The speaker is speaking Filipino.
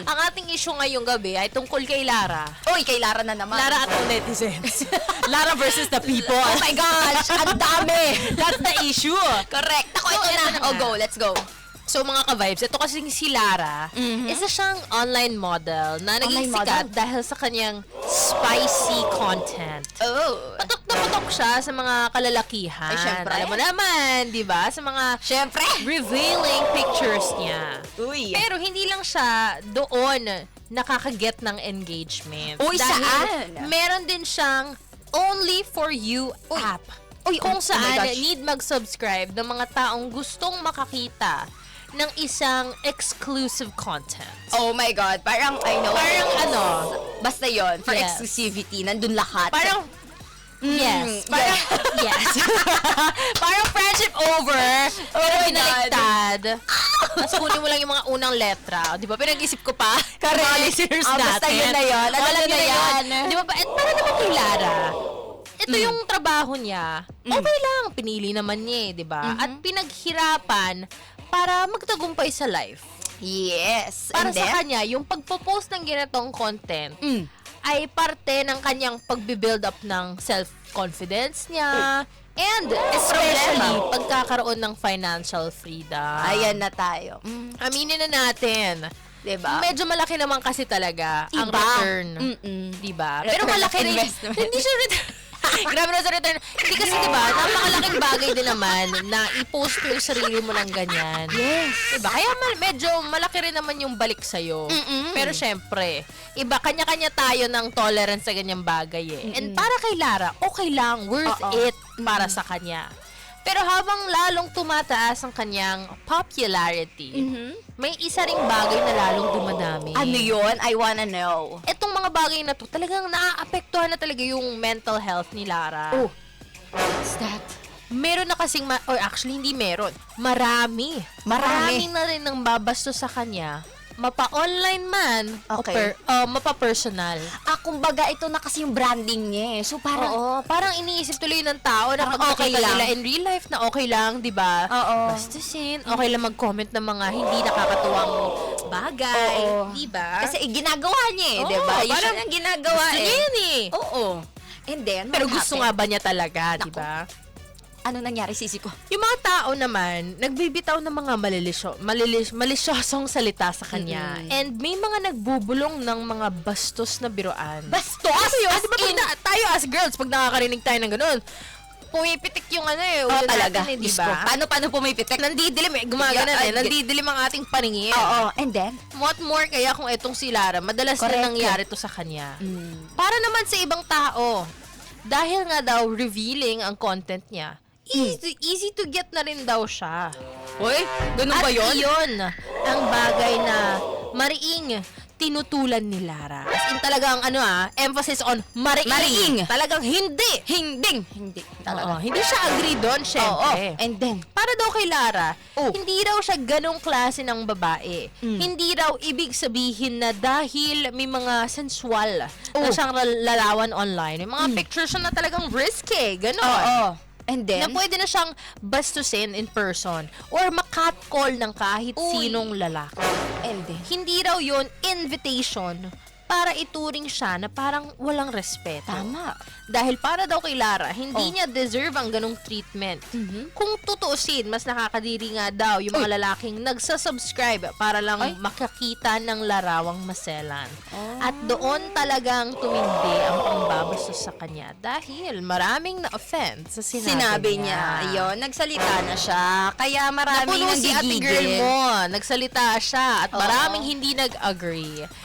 Ang ating issue ngayong gabi ay tungkol kay Lara. Uy, kay Lara na naman. Lara at all netizens. Lara versus the people. Oh my gosh, ang dami. That's the issue. Correct. Ako, So, ito eto na. na Oh, nga. go. Let's go. So mga ka-vibes, ito kasi si Lara, isa siyang online model na naging Online sikat model? dahil sa kanyang spicy content. Oh. Patok na patok siya sa mga kalalakihan. Ay, syempre. Alam mo naman, di ba? Sa mga Siyempre. revealing pictures niya. Uy. Pero hindi lang siya doon nakakaget ng engagement. Uy, Dahil saan? meron din siyang Only For You app. Uy, Kung oh my saan gosh. need mag-subscribe ng mga taong gustong makakita ng isang exclusive content. Oh my God. Parang, I know. Parang ano, Basta yon for Yes. exclusivity. Nandun lahat. parang yes, Mm, parang yes. Parang friendship over, pero my God. binaliktad. Tapos kunin mo lang yung mga unang letra. Di ba? Pinag-isip ko pa. Correct. Mga listeners Ah, natin. basta yun na yun. Alam Alam nyo nyo na yan. yan. Di ba? Para naman kay Lara, ito yung trabaho niya. Okay lang. Pinili naman niya di ba? At pinaghirapan para magtagumpay sa life. Yes. Para And sa then? kanya, yung pagpo-post ng ganitong content Mm. ay parte ng kanyang pagbi-build up ng self-confidence niya and especially pagkakaroon ng financial freedom. Ayan na tayo. Aminin na natin. Diba? Medyo malaki naman kasi talaga ang Iba. return. Mm-mm. Diba? Return Pero malaki of rin. investment. Hindi siya return. Grabe na sa return. Hindi kasi diba, napakalaking bagay din naman na i-post mo yung sarili mo ng ganyan. Yes. Diba? Kaya medyo malaki rin naman yung balik sa'yo. Pero syempre, iba, kanya-kanya tayo ng tolerance sa ganyang bagay eh. And para kay Lara, okay lang, worth Oo. it para sa kanya. Pero habang lalong tumataas ang kanyang popularity, may isa ring bagay na lalong dumadami. Ano yun? I wanna know. Etong mga bagay na to, talagang naaapektuhan na talaga yung mental health ni Lara. Oh. What's that? Meron na kasing, or actually hindi meron, marami. Marami. Na rin nang babasto sa kanya, mapa-online man, Okay. mapa-personal. Kumbaga, ito na kasi yung branding niya eh. So, parang, Oo, parang iniisip tuloy ng tao na Parang pag okay nakita lang. nila in real life na okay lang, di ba? Oo. Bastusin, okay lang mag-comment ng mga hindi nakakatuwang bagay, Oo. di ba? kasi ginagawa niya eh, Oo, di ba? parang Usually ang ginagawa gusto eh. niya yun eh. Oo. And then, Pero what gusto happened? nga ba niya talaga, di Naku. ba? Ano nangyari, sisi ko? Yung mga tao naman, nagbibitaw ng mga malisyosong salita sa kanya. And may mga nagbubulong ng mga bastos na biruan. Bastos? Di ba tayo as girls, pag nakakarinig tayo ng ganun, pumipitik yung ano eh, ulo talaga. natin eh, di Diyos ko. ba? Paano pumipitik? Nandidilim eh, gumagana Yeah, eh, nandidilim ang ating paningin. Oo. And then? What more kaya kung itong si Lara, madalas Correct. na nangyari to sa kanya. Para naman sa ibang tao, dahil nga daw revealing ang content niya, easy to get na rin daw siya. Uy, ganun At ba yun? iyon ang bagay na mariing tinutulan ni Lara. As in talagang emphasis on mariing. Mariing. Talagang hindi. Hindi. Oo, hindi siya agree doon, Oo. syempre. And then? Para daw kay Lara, Oh. hindi raw siya ganong klase ng babae. Hindi raw ibig sabihin na dahil may mga sensual na siyang larawan online, may mga pictures siya na talagang risky, ganon. Oo. And Na then? pwede na siyang bastusin in person or makatcall ng kahit sinong lalaki. And then? Hindi raw yun invitation para ituring siya na parang walang respeto. Tama. Dahil para daw kay Lara, hindi niya deserve ang ganong treatment. Kung tutuusin, mas nakakadiri nga daw yung mga lalaking nagsasubscribe para lang makakita ng larawang maselan. At doon talagang tumindi ang pangbabastos sa kanya dahil maraming na-offend sa sinabi niya. Ayun, nagsalita na siya. Kaya maraming Napuno si ate girl nanggigigil. mo. Nagsalita siya at maraming hindi nag-agree.